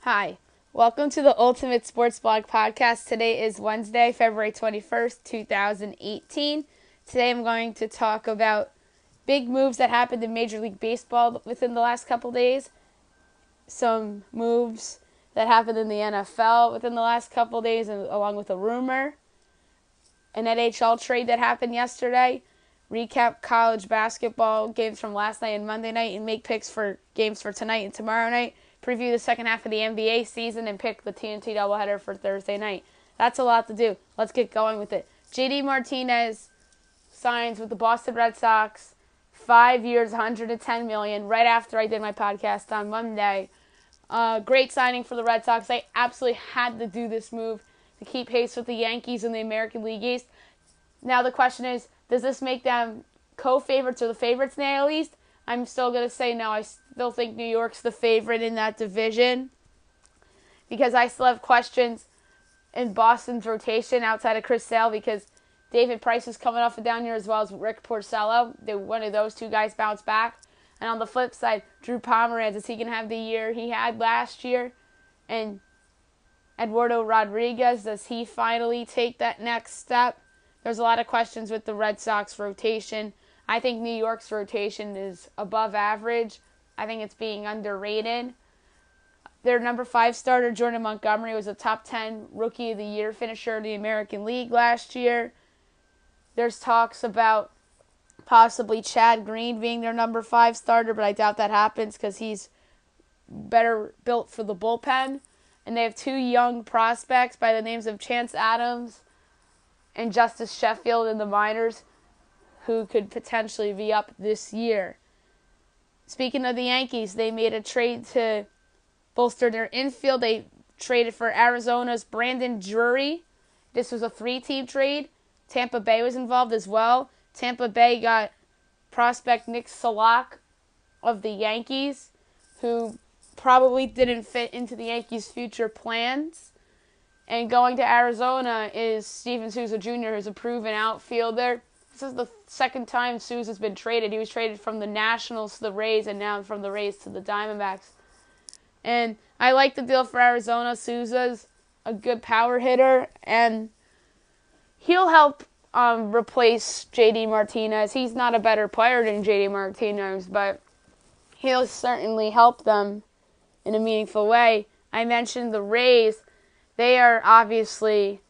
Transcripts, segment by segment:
Hi, welcome to the Ultimate Sports Blog Podcast. Today is Wednesday, February 21st, 2018. Today I'm going to talk about big moves that happened in Major League Baseball within the last couple days, some moves that happened in the NFL within the last couple days, and along with a rumor, an NHL trade that happened yesterday, recap college basketball games from last night and Monday night, and make picks for games for tonight and tomorrow night, preview the second half of the NBA season, and pick the TNT doubleheader for Thursday night. That's a lot to do. Let's get going with it. JD Martinez signs with the Boston Red Sox, 5 years, $110 million, right after I did my podcast on Monday. Great signing for the Red Sox. They absolutely had to do this move to keep pace with the Yankees in the American League East. Now the question is, does this make them co-favorites or the favorites in the AL East? I'm still going to say no. I still think New York's the favorite in that division because I still have questions in Boston's rotation outside of Chris Sale because David Price is coming off a down year as well as Rick Porcello. One of those two guys bounce back. And on the flip side, Drew Pomeranz, is he going to have the year he had last year? And Eduardo Rodriguez, does he finally take that next step? There's a lot of questions with the Red Sox rotation. I think New York's rotation is above average. I think it's being underrated. Their number 5 starter, Jordan Montgomery, was a top 10 Rookie of the Year finisher in the American League last year. There's talks about possibly Chad Green being their number 5 starter, but I doubt that happens because he's better built for the bullpen. And they have 2 young prospects by the names of Chance Adams and Justice Sheffield in the minors, who could potentially be up this year. Speaking of the Yankees, they made a trade to bolster their infield. They traded for Arizona's Brandon Drury. This was a 3-team trade. Tampa Bay was involved as well. Tampa Bay got prospect Nick Solak of the Yankees, who probably didn't fit into the Yankees' future plans. And going to Arizona is Steven Souza Jr., who's a proven outfielder. This is the second time Souza's been traded. He was traded from the Nationals to the Rays and now from the Rays to the Diamondbacks. And I like the deal for Arizona. Souza's a good power hitter, and he'll help replace JD Martinez. He's not a better player than JD Martinez, but he'll certainly help them in a meaningful way. I mentioned the Rays. They are obviously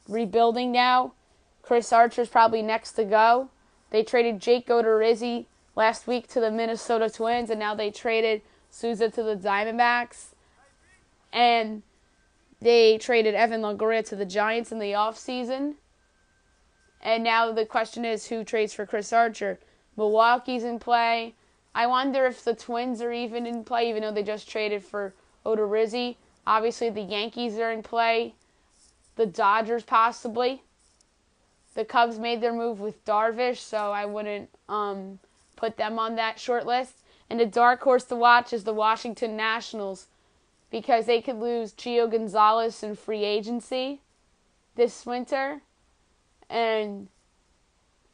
rebuilding now. Chris Archer's probably next to go. They traded Jake Odorizzi last week to the Minnesota Twins, and now they traded Souza to the Diamondbacks. And they traded Evan Longoria to the Giants in the offseason. And now the question is, who trades for Chris Archer? Milwaukee's in play. I wonder if the Twins are even in play, even though they just traded for Odorizzi. Obviously, the Yankees are in play. The Dodgers possibly. The Cubs made their move with Darvish, so I wouldn't put them on that short list. And the dark horse to watch is the Washington Nationals, because they could lose Gio Gonzalez in free agency this winter. And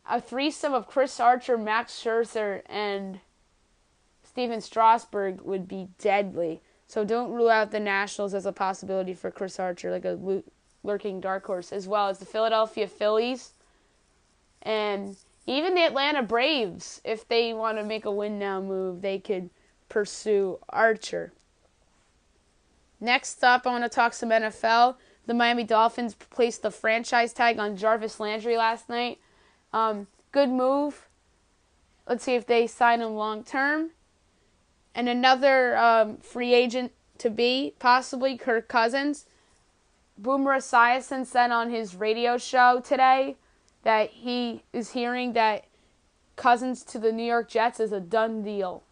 a threesome of Chris Archer, Max Scherzer, and Steven Strasburg would be deadly. So don't rule out the Nationals as a possibility for Chris Archer, like a lurking dark horse, as well as the Philadelphia Phillies and even the Atlanta Braves. If they want to make a win now move, they could pursue Archer. Next up, I want to talk some NFL. The Miami Dolphins placed the franchise tag on Jarvis Landry last night. Good move. Let's see if they sign him long term. And another free agent to be, possibly, Kirk Cousins. Boomer Esiason said on his radio show today that he is hearing that Cousins to the New York Jets is a done deal.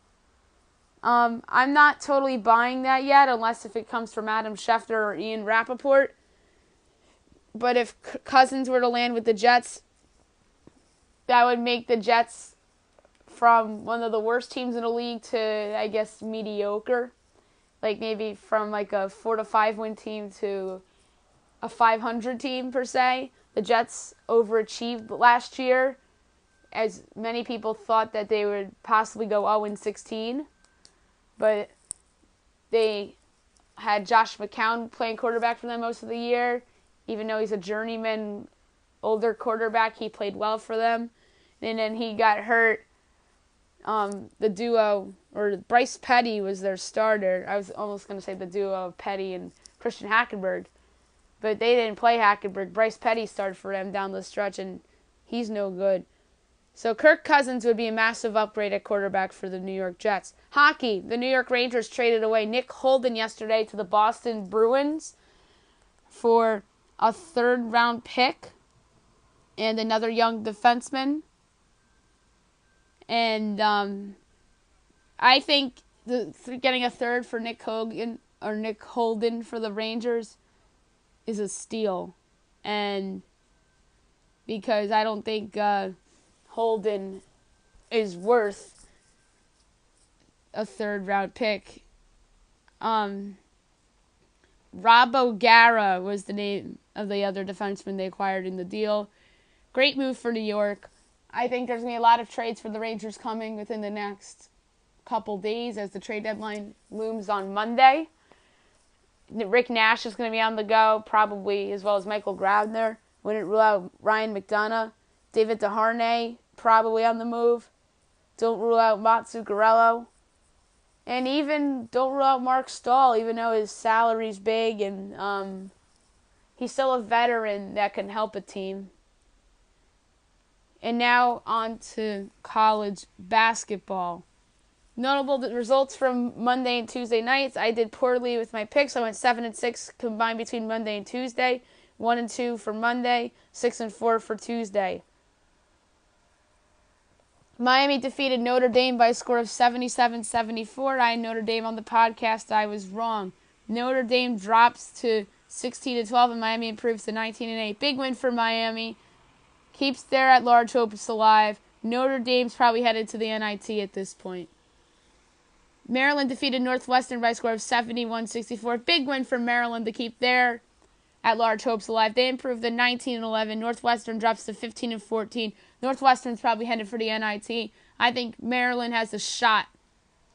I'm not totally buying that yet, unless if it comes from Adam Schefter or Ian Rappaport. But if Cousins were to land with the Jets, that would make the Jets from one of the worst teams in the league to, I guess, mediocre. Like maybe from like a 4-5 win team to a 500 team per se. The Jets overachieved last year, as many people thought that they would possibly go 0-16. But they had Josh McCown playing quarterback for them most of the year. Even though he's a journeyman, older quarterback, he played well for them. And then he got hurt. The duo, or Bryce Petty was their starter. I was almost going to say the duo of Petty and Christian Hackenberg. But they didn't play Hackenberg. Bryce Petty started for them down the stretch, and he's no good. So Kirk Cousins would be a massive upgrade at quarterback for the New York Jets. Hockey, the New York Rangers traded away Nick Holden yesterday to the Boston Bruins for a third-round pick and another young defenseman. And I think getting a third for Nick Holden for the Rangers is a steal. And because I don't think Holden is worth a third-round pick. Rob O'Gara was the name of the other defenseman they acquired in the deal. Great move for New York. I think there's going to be a lot of trades for the Rangers coming within the next couple days as the trade deadline looms on Monday. Rick Nash is going to be on the go, probably, as well as Michael Grabner. Wouldn't rule out Ryan McDonough. David DeHarnay, probably on the move. Don't rule out Matt Zuccarello. And even don't rule out Mark Stahl, even though his salary's big and he's still a veteran that can help a team. And now on to college basketball. Notable results from Monday and Tuesday nights. I did poorly with my picks. I went 7-6 combined between Monday and Tuesday. 1-2 for Monday, 6-4 for Tuesday. Miami defeated Notre Dame by a score of 77-74. I had Notre Dame on the podcast. I was wrong. Notre Dame drops to 16-12 and Miami improves to 19-8. Big win for Miami. Keeps their at-large hopes alive. Notre Dame's probably headed to the NIT at this point. Maryland defeated Northwestern by a score of 71-64. Big win for Maryland to keep their at-large hopes alive. They improved to 19-11. Northwestern drops to 15-14. Northwestern's probably headed for the NIT. I think Maryland has a shot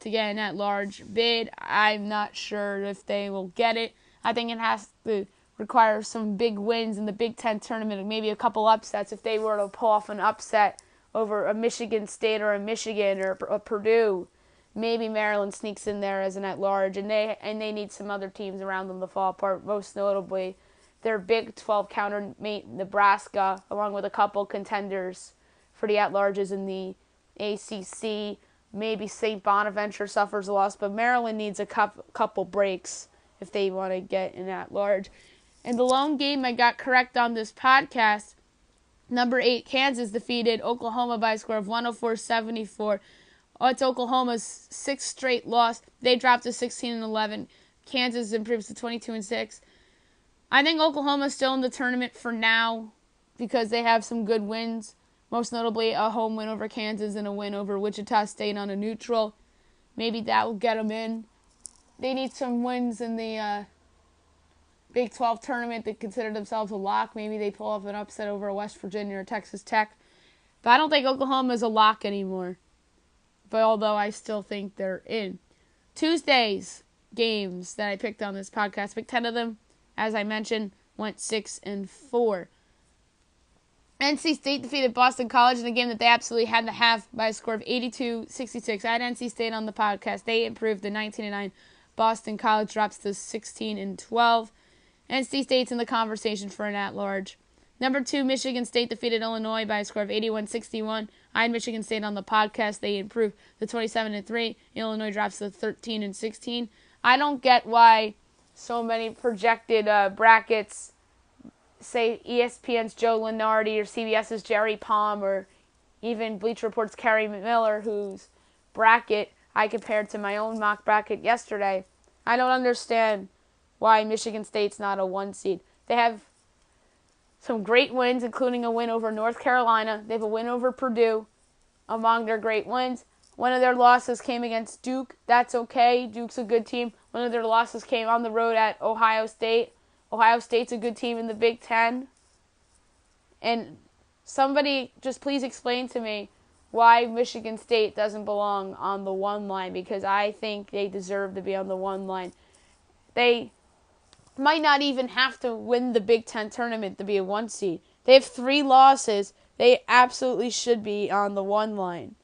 to get an at-large bid. I'm not sure if they will get it. I think it has to require some big wins in the Big Ten tournament, maybe a couple upsets. If they were to pull off an upset over a Michigan State or a Michigan or a Purdue, maybe Maryland sneaks in there as an at-large, and they need some other teams around them to fall apart, most notably their Big 12 countermate Nebraska, along with a couple contenders for the at-larges in the ACC. Maybe St. Bonaventure suffers a loss, but Maryland needs a couple breaks if they want to get an at-large. In the lone game I got correct on this podcast, number 8 Kansas defeated Oklahoma by a score of 104-74. It's Oklahoma's 6th straight loss. They dropped to 16-11. Kansas improves to 22-6. I think Oklahoma's still in the tournament for now because they have some good wins, most notably a home win over Kansas and a win over Wichita State on a neutral. Maybe that will get them in. They need some wins in the Big 12 tournament. They consider themselves a lock. Maybe they pull off an upset over West Virginia or Texas Tech. But I don't think Oklahoma is a lock anymore. But although I still think they're in. Tuesday's games that I picked on this podcast, I picked 10 of them. As I mentioned, went 6-4. NC State defeated Boston College in a game that they absolutely had to have by a score of 82-66. I had NC State on the podcast. They improved to 19-9. Boston College drops to 16-12. NC State's in the conversation for an at-large. Number 2, Michigan State defeated Illinois by a score of 81-61. I had Michigan State on the podcast. They improved to 27-3. Illinois drops to 13-16. I don't get why so many projected brackets say ESPN's Joe Lunardi or CBS's Jerry Palm or even Bleacher Report's Kerry Miller, whose bracket I compared to my own mock bracket yesterday. I don't understand why Michigan State's not a 1 seed. They have some great wins, including a win over North Carolina. They have a win over Purdue among their great wins. One of their losses came against Duke. That's okay. Duke's a good team. One of their losses came on the road at Ohio State. Ohio State's a good team in the Big Ten. And somebody just please explain to me why Michigan State doesn't belong on the 1 line, because I think they deserve to be on the 1 line. They might not even have to win the Big Ten tournament to be a 1 seed. They have 3 losses. They absolutely should be on the 1 line.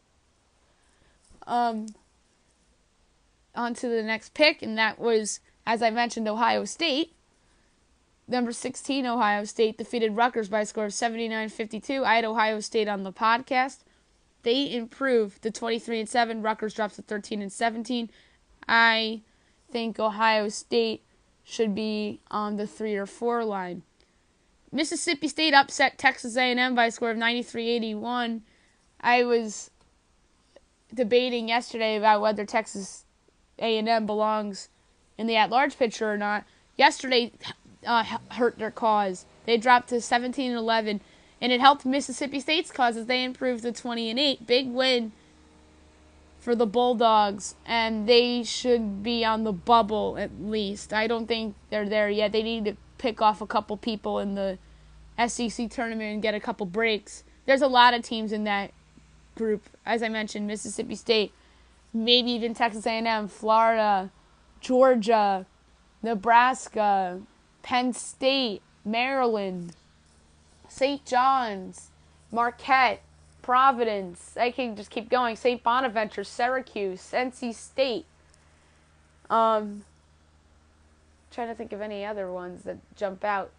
On to the next pick, and that was, as I mentioned, Ohio State. Number 16, Ohio State defeated Rutgers by a score of 79-52. I had Ohio State on the podcast. They improved to 23-7. Rutgers drops to 13-17. I think Ohio State should be on the 3 or 4 line. Mississippi State upset Texas A&M by a score of 93-81. I was debating yesterday about whether Texas A&M belongs in the at-large picture or not. Yesterday hurt their cause. They dropped to 17-11, and it helped Mississippi State's cause as they improved to 20-8. Big win for the Bulldogs, and they should be on the bubble at least. I don't think they're there yet. They need to pick off a couple people in the SEC tournament and get a couple breaks. There's a lot of teams in that group. As I mentioned, Mississippi State, maybe even Texas A&M, Florida, Georgia, Nebraska, Penn State, Maryland, St. John's, Marquette, Providence. I can just keep going. St. Bonaventure, Syracuse, NC State. Trying to think of any other ones that jump out.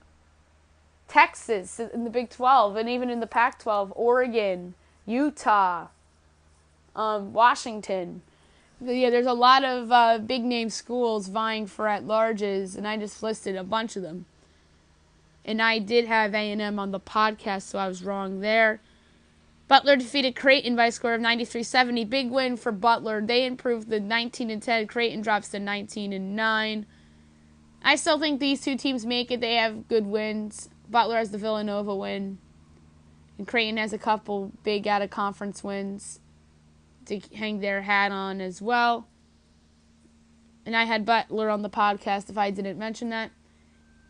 Texas in the Big 12, and even in the Pac-12, Oregon, Utah, Washington. Yeah, there's a lot of big-name schools vying for at-larges, and I just listed a bunch of them. And I did have A&M on the podcast, so I was wrong there. Butler defeated Creighton by a score of 93-70. Big win for Butler. They improved to 19-10. Creighton drops to 19-9. I still think these two teams make it. They have good wins. Butler has the Villanova win. And Creighton has a couple big out-of-conference wins to hang their hat on as well. And I had Butler on the podcast if I didn't mention that.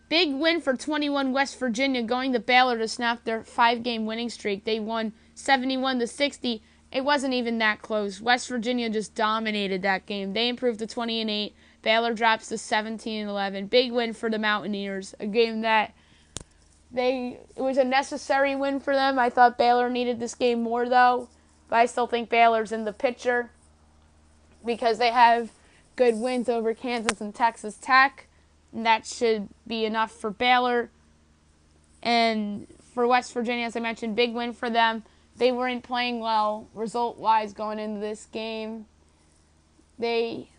Big win for 21 West Virginia, going to Baylor to snap their 5-game winning streak. They won 71-60. It wasn't even that close. West Virginia just dominated that game. They improved to 20-8. Baylor drops to 17-11. Big win for the Mountaineers. A game that it was a necessary win for them. I thought Baylor needed this game more, though. But I still think Baylor's in the picture because they have good wins over Kansas and Texas Tech. And that should be enough for Baylor. And for West Virginia, as I mentioned, big win for them. They weren't playing well result-wise going into this game. They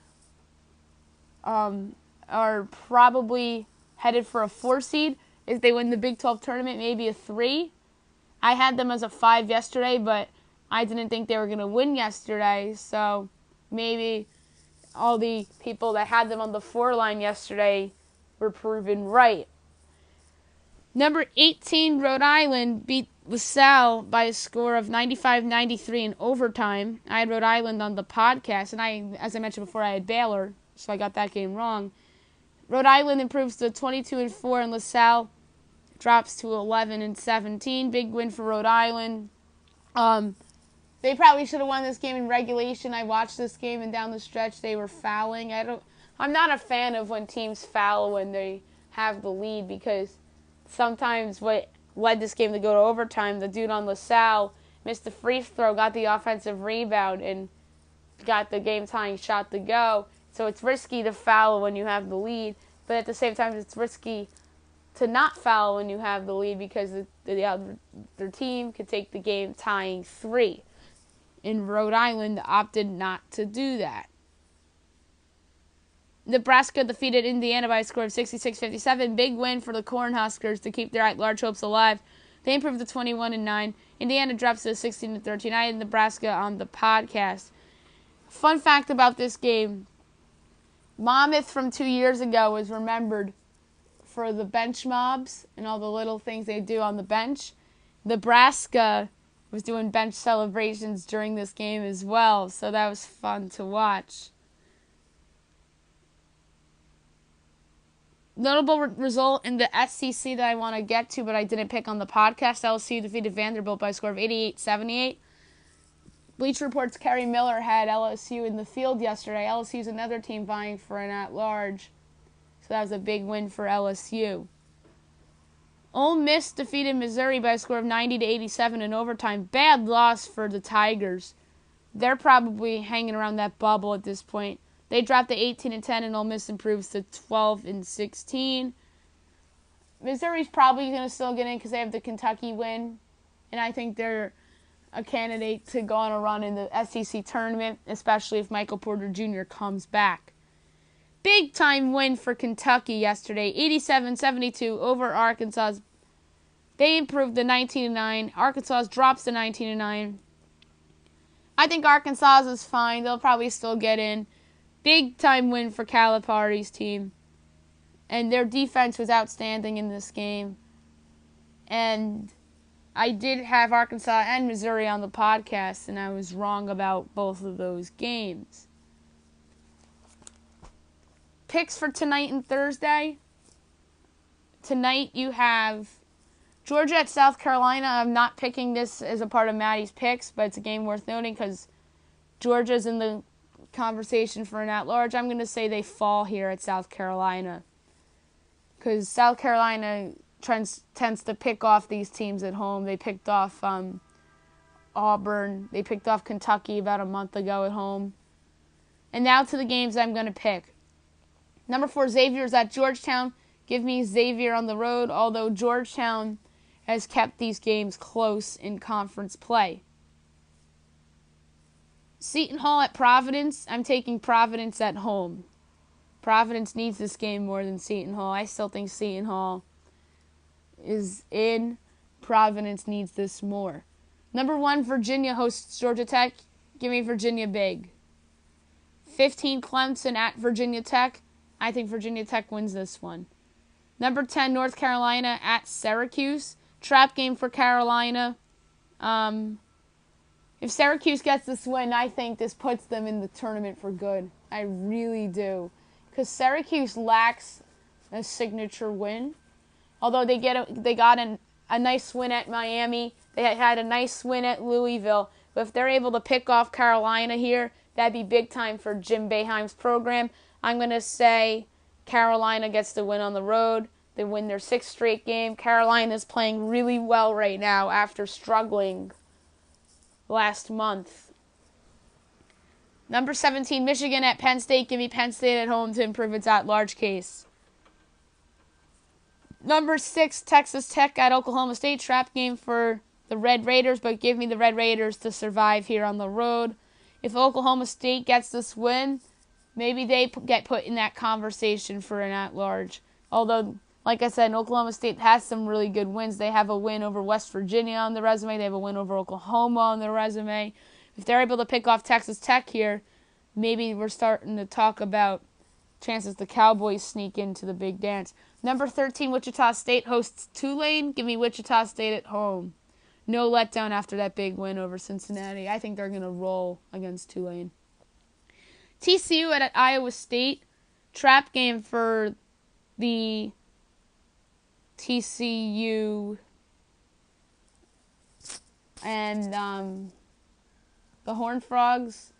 are probably headed for a 4 seed. If they win the Big 12 tournament, maybe a 3. I had them as a 5 yesterday, but I didn't think they were going to win yesterday. So maybe all the people that had them on the 4 line yesterday were proven right. Number 18, Rhode Island beat LaSalle by a score of 95-93 in overtime. I had Rhode Island on the podcast, and as I mentioned before, I had Baylor, so I got that game wrong. Rhode Island improves to 22-4, and LaSalle drops to 11-17. Big win for Rhode Island. They probably should have won this game in regulation. I watched this game, and down the stretch they were fouling. I'm not a fan of when teams foul when they have the lead, because sometimes what led this game to go to overtime, the dude on LaSalle missed the free throw, got the offensive rebound, and got the game-tying shot to go. So it's risky to foul when you have the lead, but at the same time it's risky to not foul when you have the lead because the other team could take the game-tying 3. And Rhode Island opted not to do that. Nebraska defeated Indiana by a score of 66-57. Big win for the Cornhuskers to keep their at-large hopes alive. They improved to 21-9. Indiana drops to 16-13. I had Nebraska on the podcast. Fun fact about this game: Monmouth from 2 years ago was remembered for the bench mobs and all the little things they do on the bench. Nebraska was doing bench celebrations during this game as well, so that was fun to watch. Notable result in the SEC that I want to get to, but I didn't pick on the podcast. LSU defeated Vanderbilt by a score of 88-78. Bleacher Report's Kerry Miller had LSU in the field yesterday. LSU is another team vying for an at-large. So that was a big win for LSU. Ole Miss defeated Missouri by a score of 90-87 in overtime. Bad loss for the Tigers. They're probably hanging around that bubble at this point. They dropped to 18-10, and Ole Miss improves to 12-16. Missouri's probably going to still get in because they have the Kentucky win, and I think they're a candidate to go on a run in the SEC tournament, especially if Michael Porter Jr. comes back. Big time win for Kentucky yesterday, 87-72 over Arkansas. They improved to 19-9. Arkansas drops to 19-9. I think Arkansas is fine. They'll probably still get in. Big time win for Calipari's team. And their defense was outstanding in this game. And I did have Arkansas and Missouri on the podcast, and I was wrong about both of those games. Picks for tonight and Thursday. Tonight you have Georgia at South Carolina. I'm not picking this as a part of Maddie's picks, but it's a game worth noting because Georgia's in the conversation for an at-large. I'm going to say they fall here at South Carolina because South Carolina tends to pick off these teams at home. They picked off Auburn. They picked off Kentucky about a month ago at home. And now to the games I'm going to pick. Number 4, Xavier's at Georgetown. Give me Xavier on the road, although Georgetown has kept these games close in conference play. Seton Hall at Providence. I'm taking Providence at home. Providence needs this game more than Seton Hall. I still think Seton Hall is in. Providence needs this more. Number 1, Virginia hosts Georgia Tech. Give me Virginia big. 15, Clemson at Virginia Tech. I think Virginia Tech wins this one. Number 10, North Carolina at Syracuse. Trap game for Carolina. If Syracuse gets this win, I think this puts them in the tournament for good. I really do. Because Syracuse lacks a signature win. Although they got a nice win at Miami. They had a nice win at Louisville. But if they're able to pick off Carolina here, that'd be big time for Jim Boeheim's program. I'm going to say Carolina gets the win on the road. They win their 6th straight game. Carolina's playing really well right now after struggling last month. Number 17, Michigan at Penn State. Give me Penn State at home to improve its at-large case. Number 6, Texas Tech at Oklahoma State. Trap game for the Red Raiders, but give me the Red Raiders to survive here on the road. If Oklahoma State gets this win, maybe they get put in that conversation for an at-large. Although, like I said, Oklahoma State has some really good wins. They have a win over West Virginia on the resume. They have a win over Oklahoma on their resume. If they're able to pick off Texas Tech here, maybe we're starting to talk about chances the Cowboys sneak into the big dance. Number 13, Wichita State hosts Tulane. Give me Wichita State at home. No letdown after that big win over Cincinnati. I think they're going to roll against Tulane. TCU at Iowa State. Trap game for the TCU and the Horned Frogs.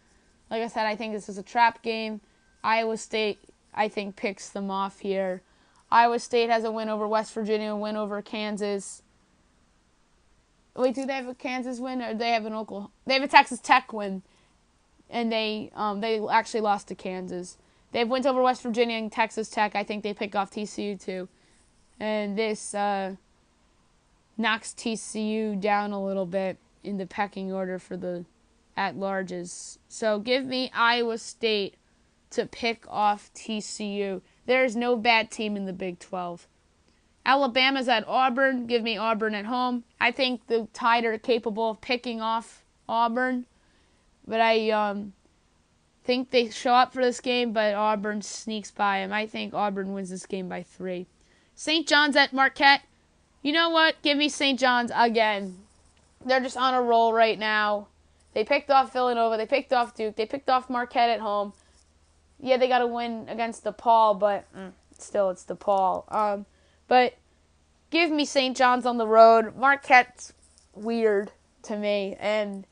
Like I said, I think this is a trap game. Iowa State, I think, picks them off here. Iowa State has a win over West Virginia, a win over Kansas. Wait, do they have a Kansas win, or do they have an Oklahoma? They have a Texas Tech win, and they actually lost to Kansas. They have wins over West Virginia and Texas Tech. I think they pick off TCU too, and this knocks TCU down a little bit in the pecking order for the at-larges. So give me Iowa State to pick off TCU. There is no bad team in the Big 12. Alabama's at Auburn. Give me Auburn at home. I think the Tide are capable of picking off Auburn, but I think they show up for this game, but Auburn sneaks by them. I think Auburn wins this game by 3. St. John's at Marquette. You know what? Give me St. John's again. They're just on a roll right now. They picked off Villanova. They picked off Duke. They picked off Marquette at home. Yeah, they got to win against DePaul, but still it's DePaul. But give me St. John's on the road. Marquette's weird to me. And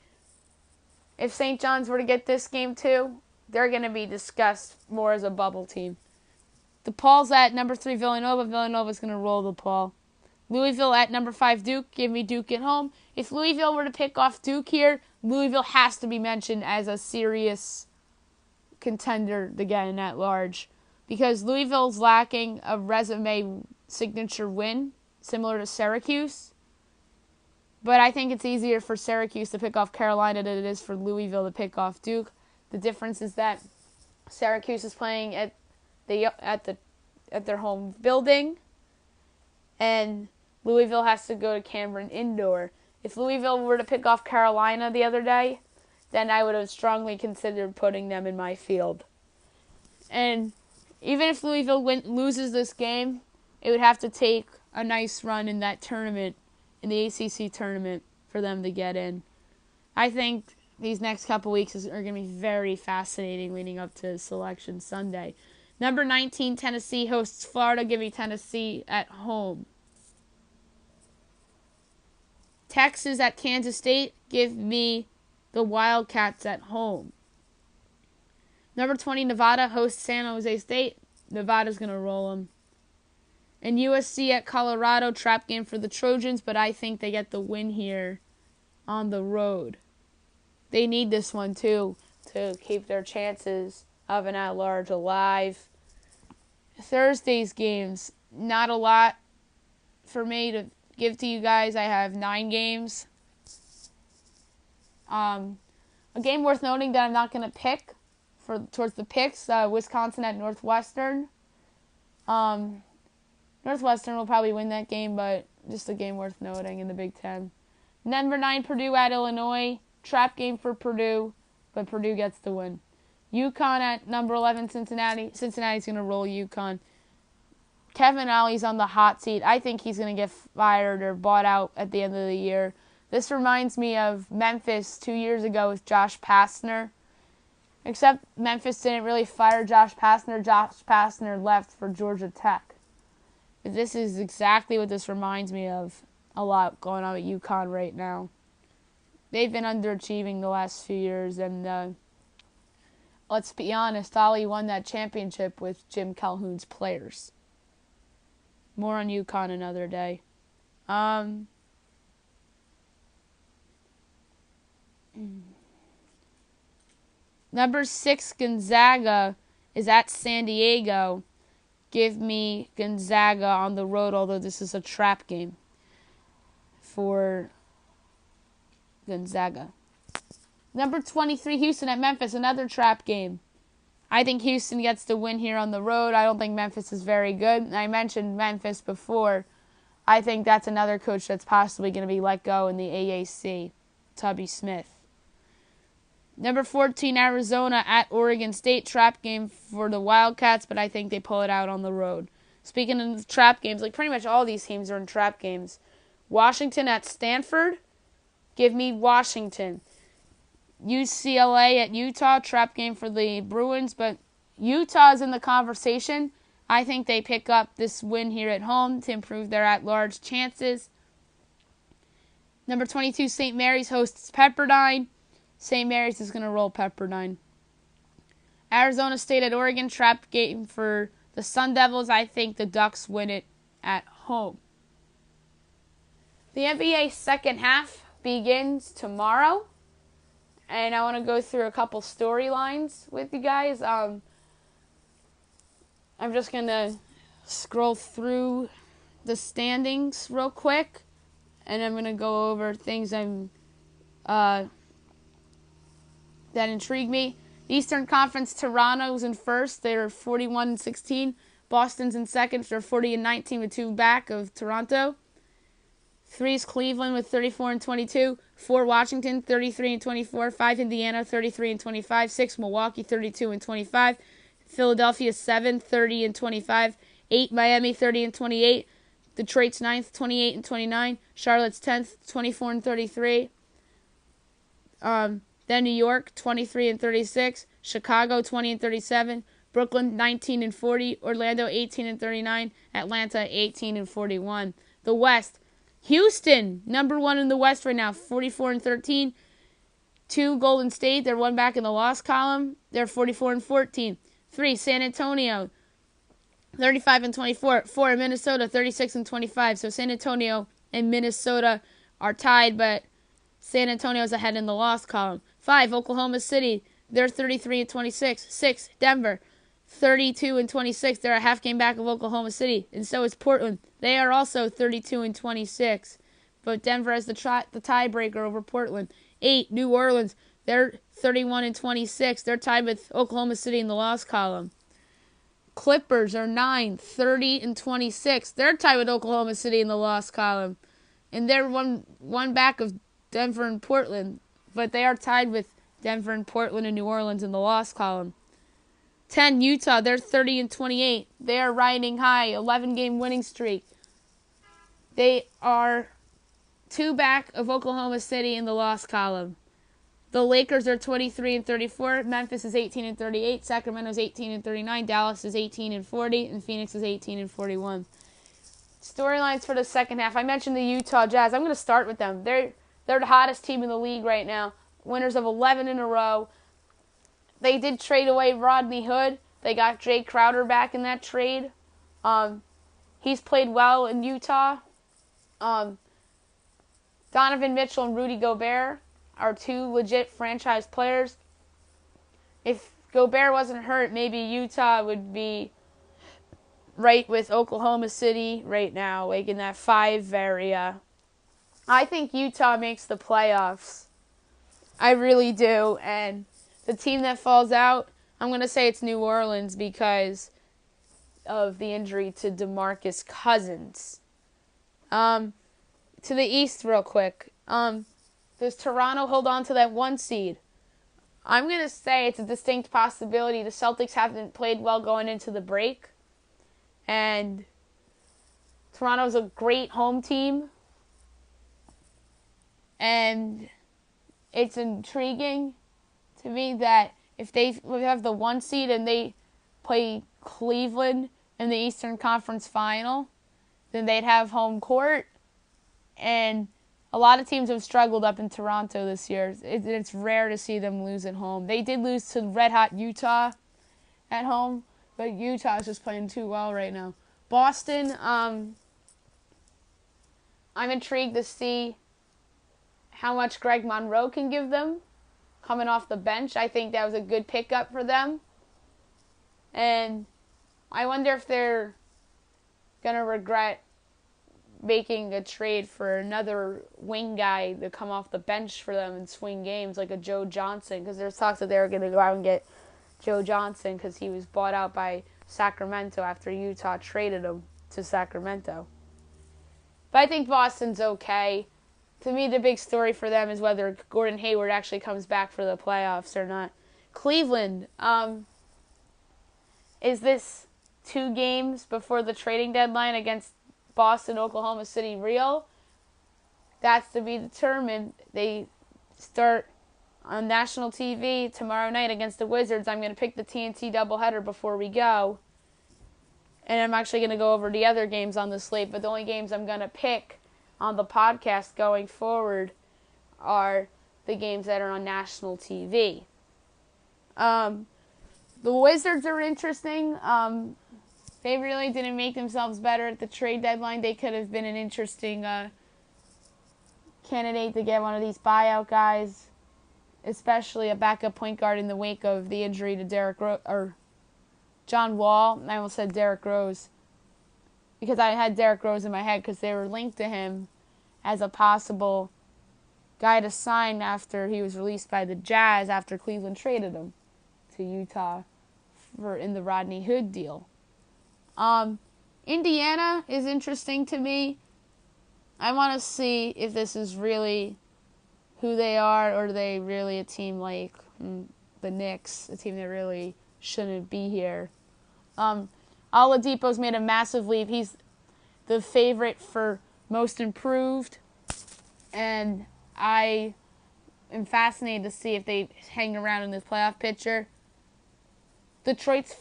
if St. John's were to get this game too, they're going to be discussed more as a bubble team. DePaul's at number 3 Villanova. Villanova's going to roll DePaul. Louisville at number 5 Duke. Give me Duke at home. If Louisville were to pick off Duke here, Louisville has to be mentioned as a serious contender to get in at large, because Louisville's lacking a resume signature win similar to Syracuse. But I think it's easier for Syracuse to pick off Carolina than it is for Louisville to pick off Duke. The difference is that Syracuse is playing at their home building, and Louisville has to go to Cameron Indoor. If Louisville were to pick off Carolina the other day, then I would have strongly considered putting them in my field. And even if Louisville loses this game, it would have to take a nice run in that tournament, in the ACC tournament, for them to get in. I think these next couple weeks are going to be very fascinating leading up to Selection Sunday. Number 19, Tennessee hosts Florida. Give me Tennessee at home. Texas at Kansas State. Give me the Wildcats at home. Number 20, Nevada hosts San Jose State. Nevada's going to roll them. And USC at Colorado, trap game for the Trojans, but I think they get the win here on the road. They need this one, too, to keep their chances of an at-large alive. Thursday's games, not a lot for me to give to you guys. I have 9 games. A game worth noting that I'm not going to pick towards the picks, Wisconsin at Northwestern. Northwestern will probably win that game, but just a game worth noting in the Big Ten. Number 9, Purdue at Illinois. Trap game for Purdue, but Purdue gets the win. UConn at number 11, Cincinnati. Cincinnati's going to roll UConn. Kevin Olly's on the hot seat. I think he's going to get fired or bought out at the end of the year. This reminds me of Memphis 2 years ago with Josh Pastner. Except Memphis didn't really fire Josh Pastner. Josh Pastner left for Georgia Tech. But this is exactly what this reminds me of. A lot going on with UConn right now. They've been underachieving the last few years, and let's be honest, Ollie won that championship with Jim Calhoun's players. More on UConn another day. Number 6, Gonzaga is at San Diego. Give me Gonzaga on the road, although this is a trap game for Gonzaga. Number 23, Houston at Memphis, another trap game. I think Houston gets the win here on the road. I don't think Memphis is very good. I mentioned Memphis before. I think that's another coach that's possibly going to be let go in the AAC, Tubby Smith. Number 14, Arizona at Oregon State, trap game for the Wildcats, but I think they pull it out on the road. Speaking of trap games, like pretty much all these teams are in trap games. Washington at Stanford. Give me Washington. UCLA at Utah, trap game for the Bruins, but Utah is in the conversation. I think they pick up this win here at home to improve their at-large chances. Number 22, St. Mary's hosts Pepperdine. St. Mary's is going to roll Pepperdine. Arizona State at Oregon, trap game for the Sun Devils. I think the Ducks win it at home. The NBA second half begins tomorrow, and I want to go through a couple storylines with you guys. I'm just going to scroll through the standings real quick, and I'm going to go over things that intrigue me. Eastern Conference, Toronto's in first. They're 41-16. Boston's in second. They're 40-19 with 2 back of Toronto. 3 is Cleveland with 34-22. 4 Washington, 33-24. 5 Indiana, 33-25. 6 Milwaukee, 32-25. Philadelphia 7, 30-25. 8 Miami, 30-28. Detroit's 9th, 28-29. Charlotte's 10th, 24-33. Then New York, 23-36. Chicago, 20-37. Brooklyn, 19-40. Orlando, 18-39. Atlanta, 18-41. The West, Houston, number 1 in the West right now, 44-13. 2 Golden State, they're 1 back in the loss column. They're 44-14. 3 San Antonio, 35 and 24. 4 in Minnesota, 36 and 25. So San Antonio and Minnesota are tied, but San Antonio's ahead in the loss column. 5, Oklahoma City. They're 33 and 26. 6, Denver. 32 and 26. They're a half game back of Oklahoma City. And so is Portland. They are also 32 and 26. But Denver has the tiebreaker over Portland. 8, New Orleans. They're 31 and 26. They're tied with Oklahoma City in the loss column. Clippers are 9, 30 and 26. They're tied with Oklahoma City in the loss column. And they're one back of Denver and Portland. But they are tied with Denver and Portland and New Orleans in the loss column. 10, Utah. They're 30 and 28. They are riding high, 11-game winning streak. They are 2 back of Oklahoma City in the loss column. The Lakers are 23 and 34. Memphis is 18 and 38. Sacramento is 18 and 39. Dallas is 18 and 40. And Phoenix is 18 and 41. Storylines for the second half. I mentioned the Utah Jazz. I'm going to start with them. They're the hottest team in the league right now. Winners of 11 in a row. They did trade away Rodney Hood. They got Jay Crowder back in that trade. He's played well in Utah. Donovan Mitchell and Rudy Gobert are 2 legit franchise players. If Gobert wasn't hurt, maybe Utah would be right with Oklahoma City right now, like in that 5 area. I think Utah makes the playoffs. I really do. And the team that falls out, I'm going to say it's New Orleans because of the injury to DeMarcus Cousins. To the East real quick. Does Toronto hold on to that 1 seed? I'm going to say it's a distinct possibility. The Celtics haven't played well going into the break. And Toronto's a great home team. And it's intriguing to me that if they have the 1 seed and they play Cleveland in the Eastern Conference Final, then they'd have home court. And a lot of teams have struggled up in Toronto this year. It's rare to see them lose at home. They did lose to red-hot Utah at home, but Utah is just playing too well right now. Boston, I'm intrigued to see how much Greg Monroe can give them coming off the bench. I think that was a good pickup for them. And I wonder if they're going to regret making a trade for another wing guy to come off the bench for them and swing games like a Joe Johnson, because there's talks that they were going to go out and get Joe Johnson because he was bought out by Sacramento after Utah traded him to Sacramento. But I think Boston's okay. To me, the big story for them is whether Gordon Hayward actually comes back for the playoffs or not. Cleveland, is this 2 games before the trading deadline against Boston, Oklahoma City real? That's to be determined. They start on national TV tomorrow night against the Wizards. I'm going to pick the TNT doubleheader before we go. And I'm actually going to go over the other games on the slate, but the only games I'm going to pick on the podcast going forward are the games that are on national TV. The Wizards are interesting. They really didn't make themselves better at the trade deadline. They could have been an interesting candidate to get one of these buyout guys, especially a backup point guard in the wake of the injury to John Wall. I almost said Derrick Rose because I had Derrick Rose in my head because they were linked to him as a possible guy to sign after he was released by the Jazz after Cleveland traded him to Utah in the Rodney Hood deal. Indiana is interesting to me. I want to see if this is really who they are, or are they really a team like the Knicks, a team that really shouldn't be here. Oladipo's made a massive leap. He's the favorite for most improved, and I am fascinated to see if they hang around in this playoff picture. Detroit's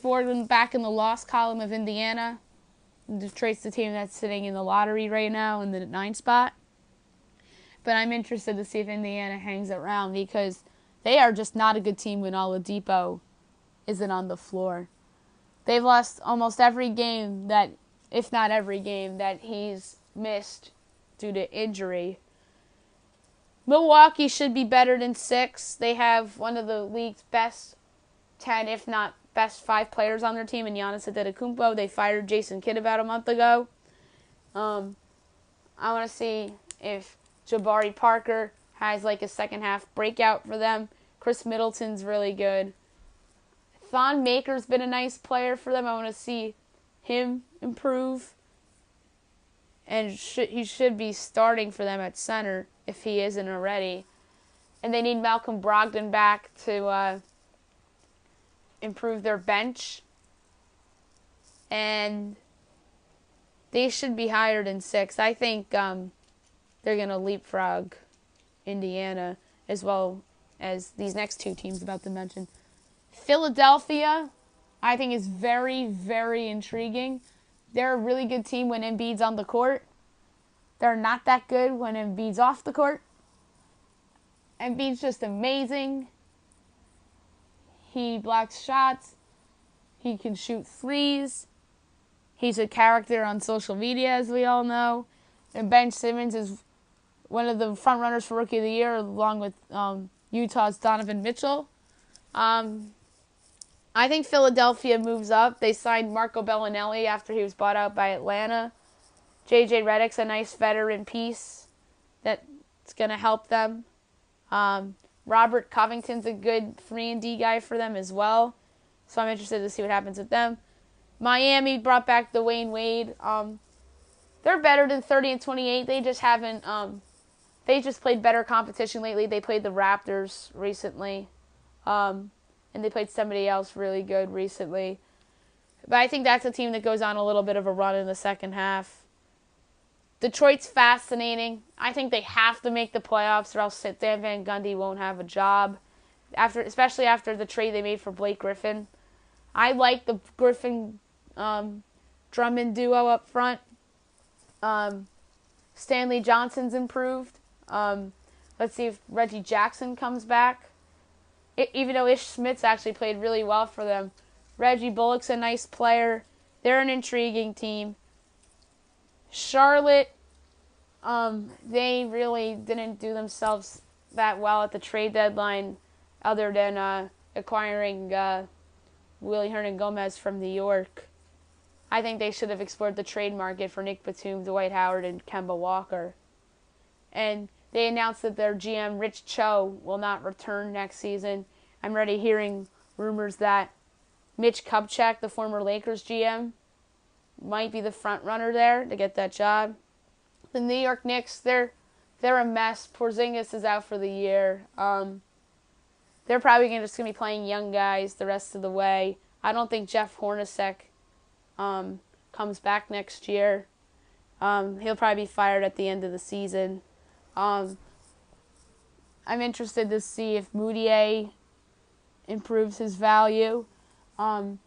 back in the loss column of Indiana. Detroit's the team that's sitting in the lottery right now in the 9th spot. But I'm interested to see if Indiana hangs around because they are just not a good team when Oladipo isn't on the floor. they've lost almost every game that, if not every game, that he's missed due to injury. Milwaukee should be better than 6. They have one of the league's best 10, if not best 5 players on their team in Giannis Antetokounmpo. They fired Jason Kidd about a month ago. I want to see if Jabari Parker has like a second half breakout for them. Chris Middleton's really good. Thon Maker's been a nice player for them. I want to see him improve. And he should be starting for them at center if he isn't already. And they need Malcolm Brogdon back to improve their bench. And they should be higher than 6. I think they're going to leapfrog Indiana as well as these next 2 teams about to mention. Philadelphia, I think, is very, very intriguing. They're a really good team when Embiid's on the court. They're not that good when Embiid's off the court. Embiid's just amazing. He blocks shots. He can shoot threes. He's a character on social media, as we all know. And Ben Simmons is one of the front runners for Rookie of the Year, along with Utah's Donovan Mitchell. I think Philadelphia moves up. They signed Marco Bellinelli after he was bought out by Atlanta. J.J. Redick's a nice veteran piece that's going to help them. Robert Covington's a good 3-and-D guy for them as well. So I'm interested to see what happens with them. Miami brought back Dwayne Wade. They're better than 30-28. They just haven't. They just played better competition lately. They played the Raptors recently. And they played somebody else really good recently. But I think that's a team that goes on a little bit of a run in the second half. Detroit's fascinating. I think they have to make the playoffs or else Dan Van Gundy won't have a job. Especially after the trade they made for Blake Griffin. I like the Griffin Drummond duo up front. Stanley Johnson's improved. Let's see if Reggie Jackson comes back. Even though Ish Smith's actually played really well for them. Reggie Bullock's a nice player. They're an intriguing team. Charlotte, they really didn't do themselves that well at the trade deadline other than acquiring Willie Hernan-Gomez from New York. I think they should have explored the trade market for Nick Batum, Dwight Howard, and Kemba Walker. And they announced that their GM, Rich Cho, will not return next season. I'm already hearing rumors that Mitch Kupchak, the former Lakers GM, might be the front runner there to get that job. The New York Knicks, they're a mess. Porzingis is out for the year. They're probably just going to be playing young guys the rest of the way. I don't think Jeff Hornacek comes back next year. He'll probably be fired at the end of the season. I'm interested to see if Moutier improves his value. I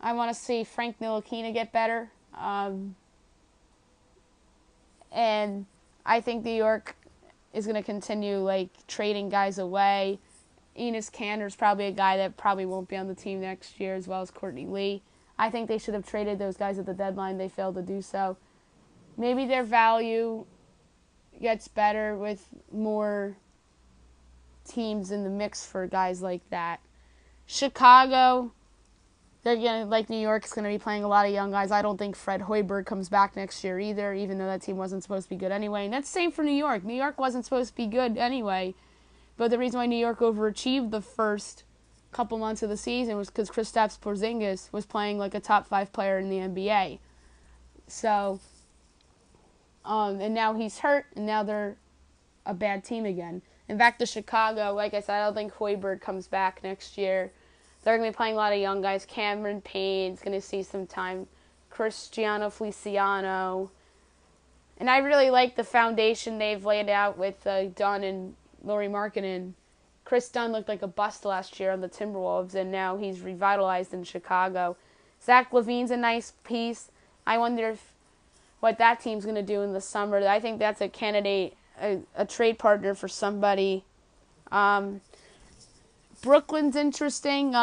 want to see Frank Ntilikina get better. And I think New York is going to continue trading guys away. Enes Kanter's probably a guy that probably won't be on the team next year, as well as Courtney Lee. I think they should have traded those guys at the deadline. They failed to do so. Maybe their value gets better with more teams in the mix for guys like that. Chicago, they're going to, like New York's going to be playing a lot of young guys. I don't think Fred Hoiberg comes back next year either, even though that team wasn't supposed to be good anyway. And that's the same for New York. New York wasn't supposed to be good anyway. But the reason why New York overachieved the first couple months of the season was because Kristaps Porzingis was playing like a top 5 player in the NBA. So, and now he's hurt, and now they're a bad team again. And back to Chicago, like I said, I don't think Hoiberg comes back next year. They're going to be playing a lot of young guys. Cameron Payne's going to see some time. Cristiano Feliciano. And I really like the foundation they've laid out with Dunn and Lauri Markkanen. Chris Dunn looked like a bust last year on the Timberwolves, and now he's revitalized in Chicago. Zach LaVine's a nice piece. I wonder what that team's going to do in the summer. I think that's a candidate, a trade partner for somebody. Brooklyn's interesting.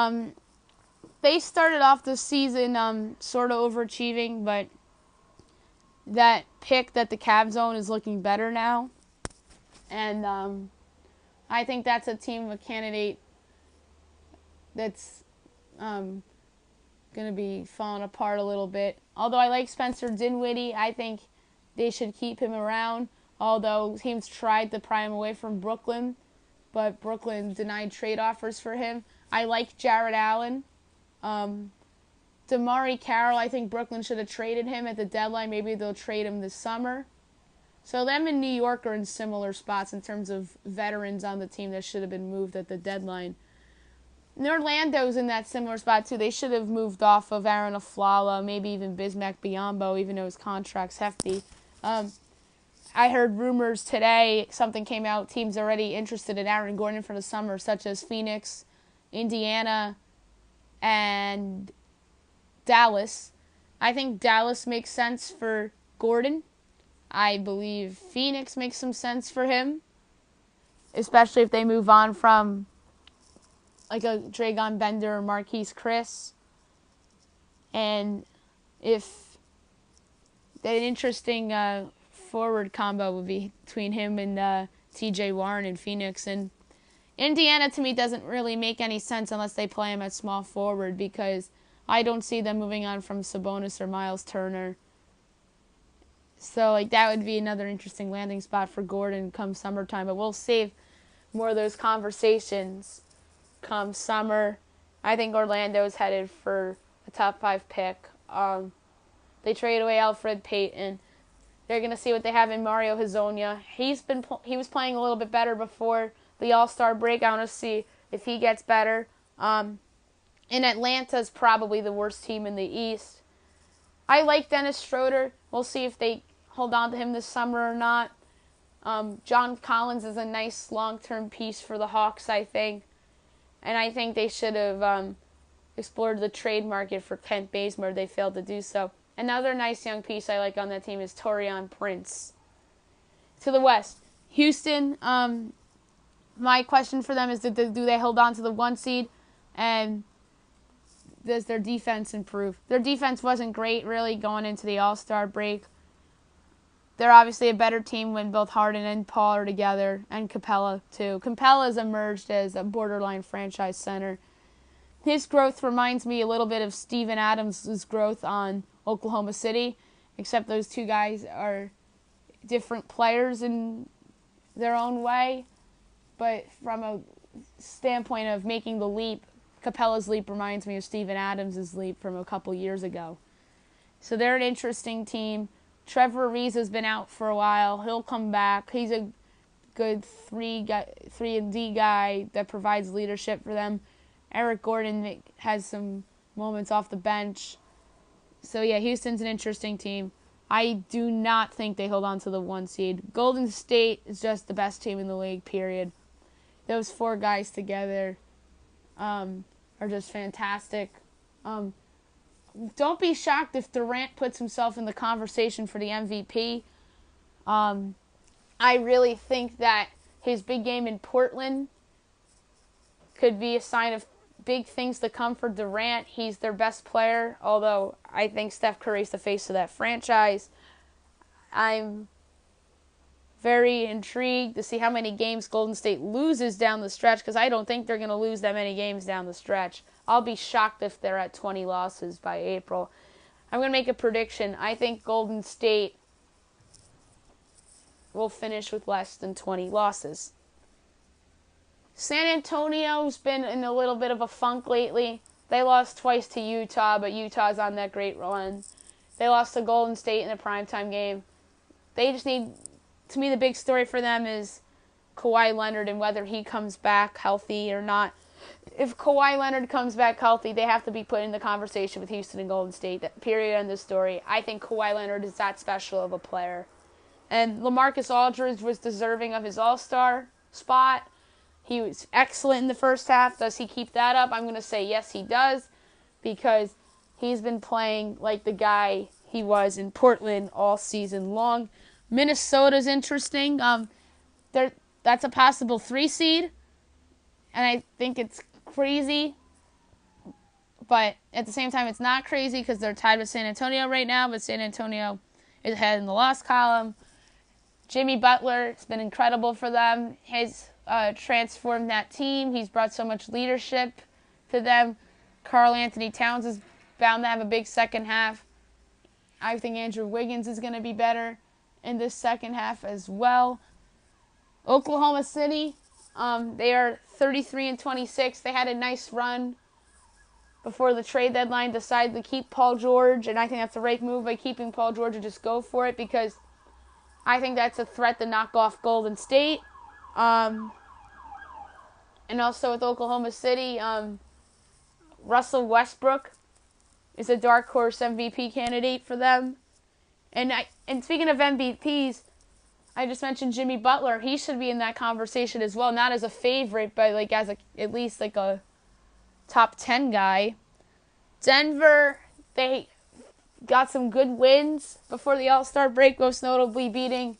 they started off the season sort of overachieving, but that pick that the Cavs own is looking better now. And I think that's a team, a candidate that's going to be falling apart a little bit. Although I like Spencer Dinwiddie, I think they should keep him around. Although teams tried to pry him away from Brooklyn, but Brooklyn denied trade offers for him. I like Jarrett Allen. DeMarre Carroll, I think Brooklyn should have traded him at the deadline. Maybe they'll trade him this summer. So them and New York are in similar spots in terms of veterans on the team that should have been moved at the deadline. And Orlando's in that similar spot too. They should have moved off of Aaron Aflalo, maybe even Bismack Biyombo, even though his contract's hefty. I heard rumors today, something came out, teams already interested in Aaron Gordon for the summer, such as Phoenix, Indiana, and Dallas. I think Dallas makes sense for Gordon. I believe Phoenix makes some sense for him, especially if they move on from like a Dragon Bender or Marquise Chris. And if an interesting forward combo would be between him and TJ Warren in Phoenix. And Indiana, to me, doesn't really make any sense unless they play him at small forward, because I don't see them moving on from Sabonis or Miles Turner. So that would be another interesting landing spot for Gordon come summertime. But we'll save more of those conversations come summer. I think Orlando's headed for a top 5 pick. They traded away Alfred Payton. They're going to see what they have in Mario Hezonja. He was playing a little bit better before the All-Star break. I want to see if he gets better. And Atlanta's probably the worst team in the East. I like Dennis Schroeder. We'll see if they hold on to him this summer or not. John Collins is a nice long-term piece for the Hawks, I think. And I think they should have explored the trade market for Kent Bazemore. They failed to do so. Another nice young piece I like on that team is Taurean Prince. To the West, Houston, my question for them is, do they hold on to the 1 seed? And does their defense improve? Their defense wasn't great, really, going into the All-Star break. They're obviously a better team when both Harden and Paul are together, and Capella, too. Capella's emerged as a borderline franchise center. His growth reminds me a little bit of Steven Adams' growth on Oklahoma City, except those two guys are different players in their own way. But from a standpoint of making the leap, Capella's leap reminds me of Steven Adams' leap from a couple years ago. So they're an interesting team. Trevor Ariza has been out for a while. He'll come back. He's a good 3-and-D guy that provides leadership for them. Eric Gordon has some moments off the bench. So, yeah, Houston's an interesting team. I do not think they hold on to the 1 seed. Golden State is just the best team in the league, period. Those 4 guys together are just fantastic. Don't be shocked if Durant puts himself in the conversation for the MVP. I really think that his big game in Portland could be a sign of big things to come for Durant. He's their best player, although I think Steph Curry's the face of that franchise. I'm very intrigued to see how many games Golden State loses down the stretch, because I don't think they're going to lose that many games down the stretch. I'll be shocked if they're at 20 losses by April. I'm going to make a prediction. I think Golden State will finish with less than 20 losses. San Antonio's been in a little bit of a funk lately. They lost twice to Utah, but Utah's on that great run. They lost to Golden State in a primetime game. They just need, to me, the big story for them is Kawhi Leonard and whether he comes back healthy or not. If Kawhi Leonard comes back healthy, they have to be put in the conversation with Houston and Golden State. Period, end of story. I think Kawhi Leonard is that special of a player. And LaMarcus Aldridge was deserving of his All-Star spot. He was excellent in the first half. Does he keep that up? I'm going to say yes, he does, because he's been playing like the guy he was in Portland all season long. Minnesota's interesting. That's a possible 3 seed, and I think it's crazy. But at the same time, it's not crazy because they're tied with San Antonio right now, but San Antonio is ahead in the loss column. Jimmy Butler has been incredible for them. He's transformed that team. He's brought so much leadership to them. Karl Anthony Towns is bound to have a big second half. I think Andrew Wiggins is going to be better in this second half as well. Oklahoma City, they are 33-26. They had a nice run before the trade deadline, decided to keep Paul George, and I think that's the right move by keeping Paul George and just go for it because I think that's a threat to knock off Golden State. And also with Oklahoma City, Russell Westbrook is a dark horse MVP candidate for them. And speaking of MVPs, I just mentioned Jimmy Butler. He should be in that conversation as well, not as a favorite, but like as at least like a top 10 guy. Denver, they got some good wins before the All-Star break, most notably beating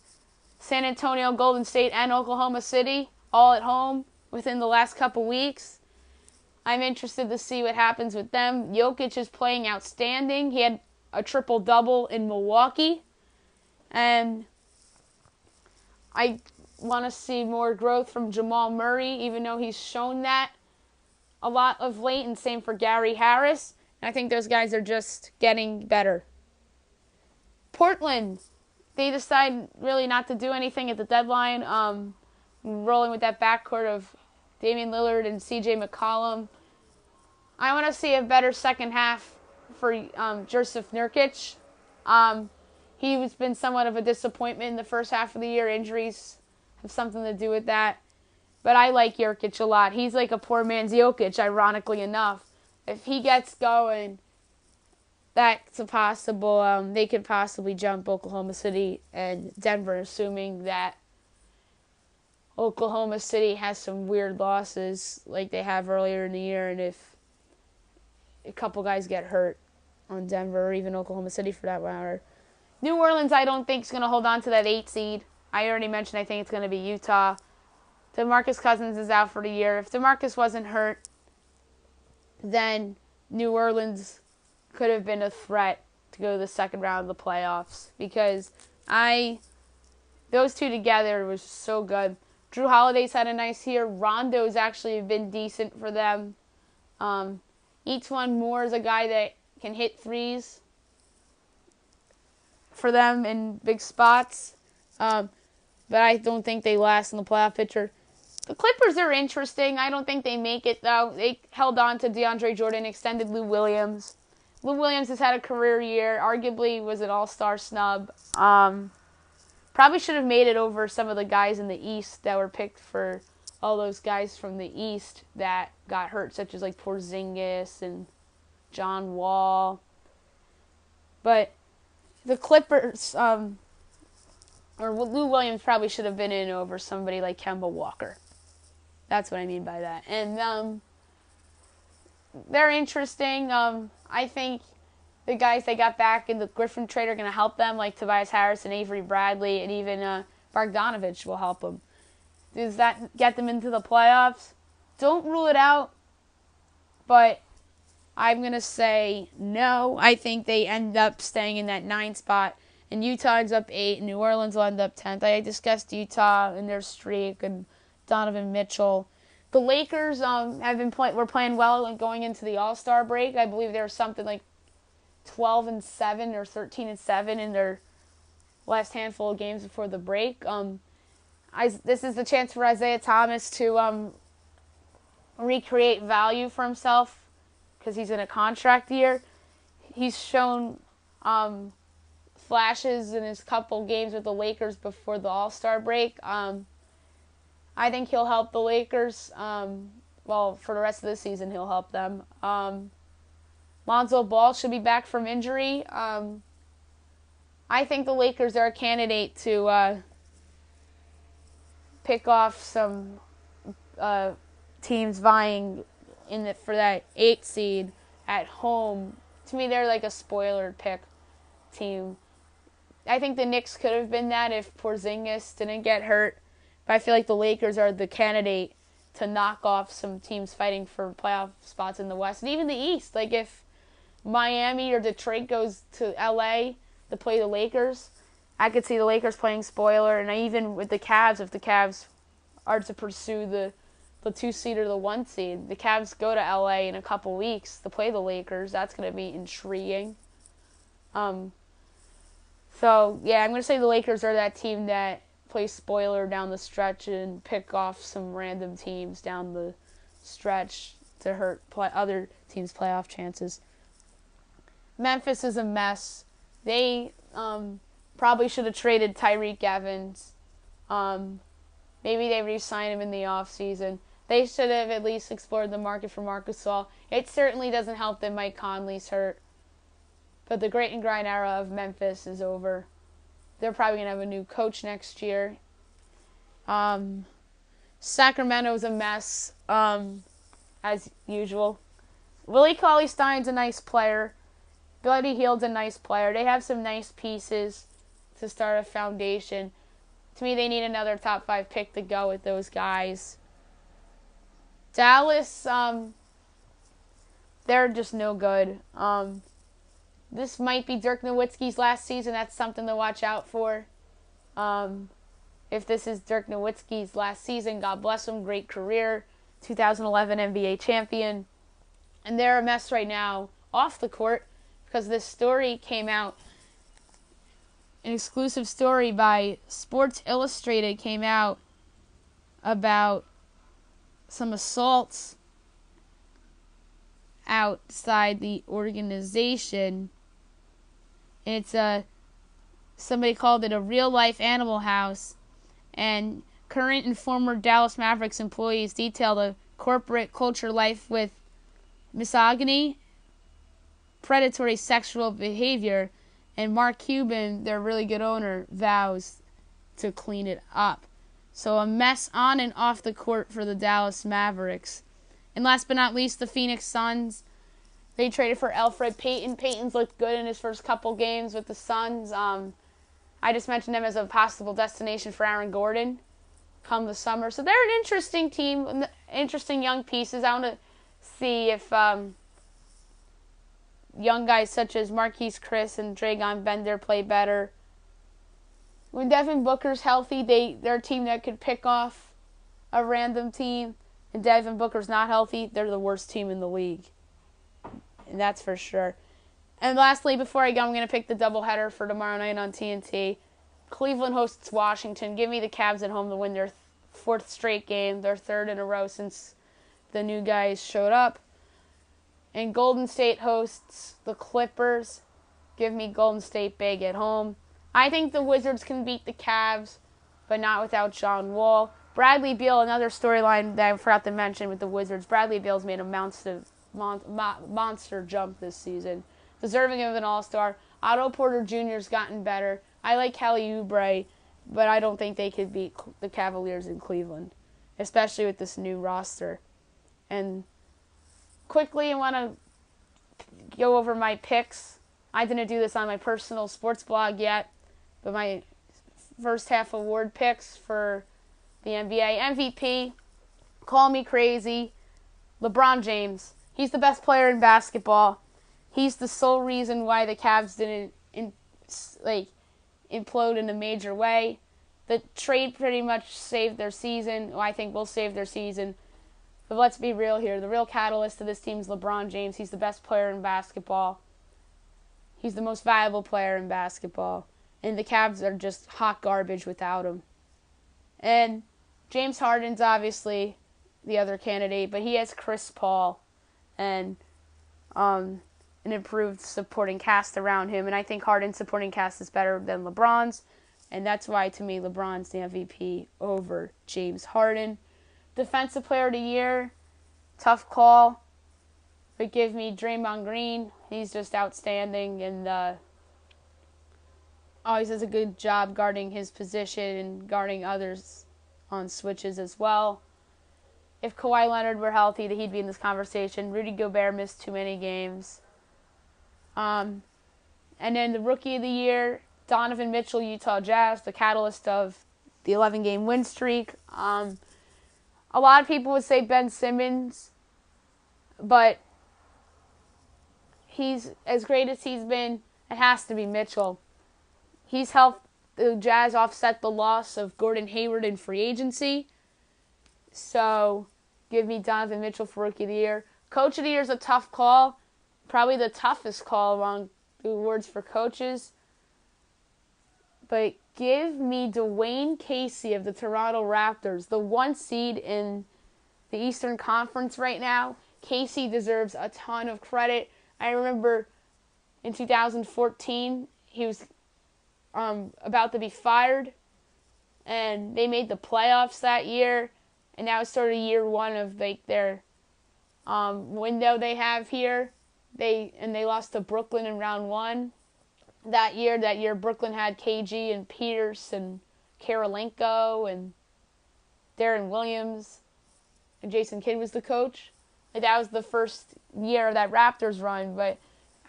San Antonio, Golden State, and Oklahoma City all at home within the last couple weeks. I'm interested to see what happens with them. Jokic is playing outstanding. He had a triple-double in Milwaukee. And I want to see more growth from Jamal Murray, even though he's shown that a lot of late, and same for Gary Harris. And I think those guys are just getting better. Portland, they decide really not to do anything at the deadline. Rolling with that backcourt of Damian Lillard and CJ McCollum. I want to see a better second half for Jusuf Nurkic. He's been somewhat of a disappointment in the first half of the year. Injuries have something to do with that. But I like Nurkic a lot. He's like a poor man's Jokic, ironically enough. If he gets going, that's a possible. They could possibly jump Oklahoma City and Denver, assuming that Oklahoma City has some weird losses like they have earlier in the year, and if a couple guys get hurt on Denver or even Oklahoma City for that matter. New Orleans, I don't think is going to hold on to that 8 seed. I already mentioned I think it's going to be Utah. DeMarcus Cousins is out for the year. If DeMarcus wasn't hurt, then New Orleans could have been a threat to go to the second round of the playoffs because those two together was so good. Drew Holiday's had a nice year. Rondo's actually been decent for them. Each Moore is a guy that can hit threes for them in big spots. But I don't think they last in the playoff picture. The Clippers are interesting. I don't think they make it, though. They held on to DeAndre Jordan, extended Lou Williams. Lou Williams has had a career year. Arguably was an all-star snub. Probably should have made it over some of the guys in the East that were picked for all those guys from the East that got hurt, such as like Porzingis and John Wall. But the Clippers, or Lou Williams probably should have been in over somebody like Kemba Walker. That's what I mean by that. And they're interesting. I think the guys they got back in the Griffin trade are going to help them, like Tobias Harris and Avery Bradley, and even Bogdanovich will help them. Does that get them into the playoffs? Don't rule it out, but I'm going to say no. I think they end up staying in that 9 spot, and Utah ends up 8, and New Orleans will end up 10th. I discussed Utah and their streak and Donovan Mitchell. The Lakers were playing well and going into the All-Star break. I believe there was something like 12-7 or 13-7 in their last handful of games before the break. This is the chance for Isaiah Thomas to recreate value for himself because he's in a contract year. He's shown flashes in his couple games with the Lakers before the All-Star break. I think he'll help the Lakers. For the rest of the season, he'll help them. Lonzo Ball should be back from injury. I think the Lakers are a candidate to pick off some teams vying for that 8 seed at home. To me, they're like a spoiler pick team. I think the Knicks could have been that if Porzingis didn't get hurt. But I feel like the Lakers are the candidate to knock off some teams fighting for playoff spots in the West and even the East. Like if Miami or Detroit goes to LA to play the Lakers, I could see the Lakers playing spoiler, and even with the Cavs, if the Cavs are to pursue the 2 seed or the 1 seed, the Cavs go to LA in a couple weeks to play the Lakers. That's going to be intriguing. So, yeah, I'm going to say the Lakers are that team that plays spoiler down the stretch and pick off some random teams down the stretch to hurt other teams' playoff chances. Memphis is a mess. They probably should have traded Tyreek Evans. Maybe they re-signed him in the offseason. They should have at least explored the market for Marcus Gasol. It certainly doesn't help that Mike Conley's hurt. But the great and grind era of Memphis is over. They're probably going to have a new coach next year. Sacramento's a mess, as usual. Willie Cauley-Stein's a nice player. Buddy Hield's a nice player. They have some nice pieces to start a foundation. To me, they need another top 5 pick to go with those guys. Dallas, they're just no good. This might be Dirk Nowitzki's last season. That's something to watch out for. If this is Dirk Nowitzki's last season, God bless him. Great career. 2011 NBA champion. And they're a mess right now off the court because this story came out. An exclusive story by Sports Illustrated came out about some assaults outside the organization. It's somebody called it a real-life animal house, and current and former Dallas Mavericks employees detailed a corporate culture life with misogyny, predatory sexual behavior, and Mark Cuban, their really good owner, vows to clean it up. So a mess on and off the court for the Dallas Mavericks. And last but not least, the Phoenix Suns. They traded for Elfrid Payton. Payton's looked good in his first couple games with the Suns. I just mentioned them as a possible destination for Aaron Gordon come the summer. So they're an interesting team, interesting young pieces. I want to see if young guys such as Marquise Chris and Dragan Bender play better. When Devin Booker's healthy, they're a team that could pick off a random team. And Devin Booker's not healthy, they're the worst team in the league. And that's for sure. And lastly, before I go, I'm going to pick the doubleheader for tomorrow night on TNT. Cleveland hosts Washington. Give me the Cavs at home to win their 4th straight game, their 3rd in a row since the new guys showed up. And Golden State hosts the Clippers. Give me Golden State big at home. I think the Wizards can beat the Cavs, but not without John Wall. Bradley Beal, another storyline that I forgot to mention with the Wizards. Bradley Beal's made a monster jump this season. Deserving of an all-star. Otto Porter Jr.'s gotten better. I like Kelly Oubre, but I don't think they could beat the Cavaliers in Cleveland, especially with this new roster. And quickly, I want to go over my picks. I didn't do this on my personal sports blog yet, but my first half award picks for the NBA. MVP, call me crazy, LeBron James. He's the best player in basketball. He's the sole reason why the Cavs didn't implode in a major way. The trade pretty much saved their season. Well, I think will save their season. But let's be real here. The real catalyst to this team is LeBron James. He's the best player in basketball. He's the most valuable player in basketball. And the Cavs are just hot garbage without him. And James Harden's obviously the other candidate, but he has Chris Paul and an improved supporting cast around him. And I think Harden's supporting cast is better than LeBron's. And that's why, to me, LeBron's the MVP over James Harden. Defensive Player of the Year, tough call. But give me Draymond Green. He's just outstanding and always does a good job guarding his position and guarding others on switches as well. If Kawhi Leonard were healthy, he'd be in this conversation. Rudy Gobert missed too many games. And then the Rookie of the Year, Donovan Mitchell, Utah Jazz, the catalyst of the 11-game win streak. A lot of people would say Ben Simmons, but he's as great as he's been. It has to be Mitchell. He's helped the Jazz offset the loss of Gordon Hayward in free agency. So, give me Donovan Mitchell for Rookie of the Year. Coach of the Year is a tough call. Probably the toughest call among the awards for coaches. But give me Dwayne Casey of the Toronto Raptors, the 1 seed in the Eastern Conference right now. Casey deserves a ton of credit. I remember in 2014, he was about to be fired, and they made the playoffs that year, and that was sort of year one of their window they have here. They lost to Brooklyn in round one. That year, Brooklyn had KG and Pierce and Karolinko and Darren Williams, and Jason Kidd was the coach. And that was the first year of that Raptors run. But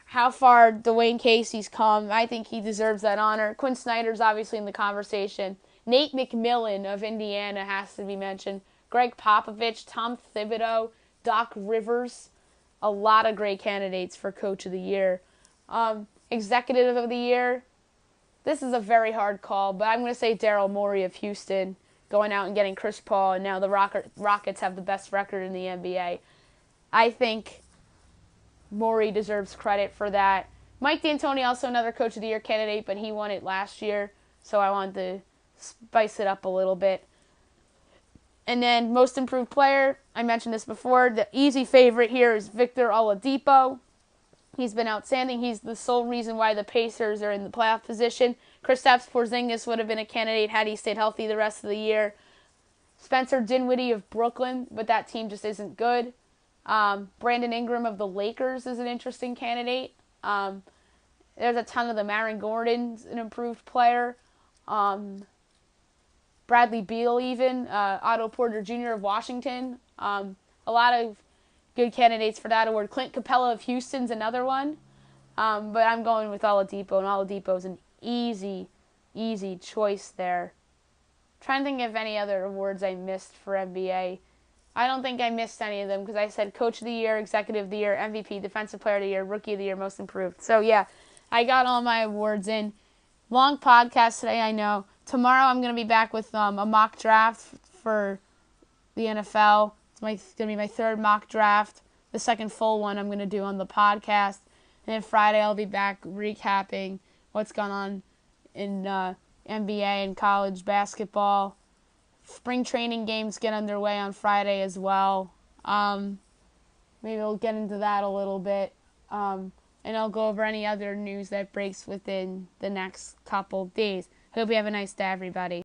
how far Dwayne Casey's come, I think he deserves that honor. Quinn Snyder's obviously in the conversation. Nate McMillan of Indiana has to be mentioned. Greg Popovich, Tom Thibodeau, Doc Rivers. A lot of great candidates for Coach of the Year. Executive of the Year, this is a very hard call, but I'm going to say Daryl Morey of Houston, going out and getting Chris Paul, and now the Rockets have the best record in the NBA. I think Morey deserves credit for that. Mike D'Antoni, also another Coach of the Year candidate, but he won it last year, so I wanted to spice it up a little bit. And then Most Improved Player, I mentioned this before, the easy favorite here is Victor Oladipo. He's been outstanding. He's the sole reason why the Pacers are in the playoff position. Kristaps Porzingis would have been a candidate had he stayed healthy the rest of the year. Spencer Dinwiddie of Brooklyn, but that team just isn't good. Brandon Ingram of the Lakers is an interesting candidate. There's a ton of them. Aaron Gordon's an improved player. Bradley Beal even. Otto Porter Jr. of Washington. A lot of good candidates for that award. Clint Capella of Houston's another one. But I'm going with Oladipo, and Oladipo's an easy choice there. I'm trying to think of any other awards I missed for NBA. I don't think I missed any of them because I said Coach of the Year, Executive of the Year, MVP, Defensive Player of the Year, Rookie of the Year, Most Improved. So, yeah, I got all my awards in. Long podcast today, I know. Tomorrow I'm going to be back with a mock draft for the NFL. It's going to be my third mock draft. The second full one I'm going to do on the podcast. And then Friday I'll be back recapping what's gone on in NBA and college basketball. Spring training games get underway on Friday as well. Maybe we'll get into that a little bit. And I'll go over any other news that breaks within the next couple days. Hope you have a nice day, everybody.